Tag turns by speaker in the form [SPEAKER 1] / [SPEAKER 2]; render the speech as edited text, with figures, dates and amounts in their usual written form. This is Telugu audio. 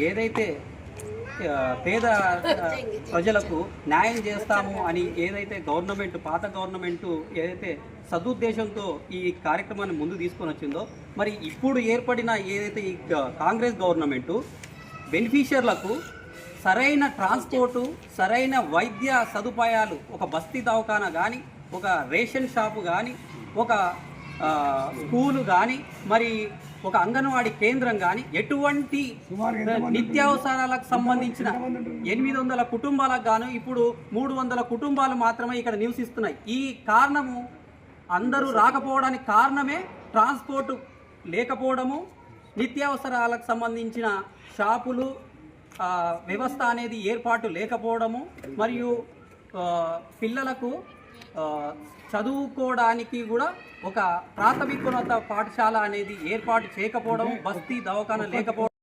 [SPEAKER 1] ఏదైతే పేద ప్రజలకు న్యాయం చేస్తాము అని ఏదైతే గవర్నమెంట్ పాత గవర్నమెంటు ఏదైతే సదుద్దేశంతో ఈ కార్యక్రమాన్ని ముందు తీసుకొని వచ్చిందో, మరి ఇప్పుడు ఏర్పడిన ఏదైతే ఈ కాంగ్రెస్ గవర్నమెంటు బెనిఫిషియర్లకు సరైన ట్రాన్స్పోర్టు, సరైన వైద్య సదుపాయాలు, ఒక బస్తీ దవాఖానా కానీ, ఒక రేషన్ షాపు కానీ, ఒక స్కూలు కానీ, మరి ఒక అంగన్వాడీ కేంద్రం కానీ, ఎటువంటి నిత్యావసరాలకు సంబంధించిన 800 కుటుంబాలకు గాను ఇప్పుడు 300 కుటుంబాలు మాత్రమే ఇక్కడ నివసిస్తున్నాయి. ఈ కారణము అందరూ రాకపోవడానికి కారణమే ట్రాన్స్పోర్ట్ లేకపోవడము, నిత్యావసరాలకు సంబంధించిన షాపులు వ్యవస్థ అనేది ఏర్పాటు లేకపోవడము, మరియు పిల్లలకు చదువుకోవడానికి కూడా ఒక ప్రాథమికోన్నత పాఠశాల అనేది ఏర్పాటు చేయకపోవడం, బస్తీ దవాఖానా లేకపోవడం.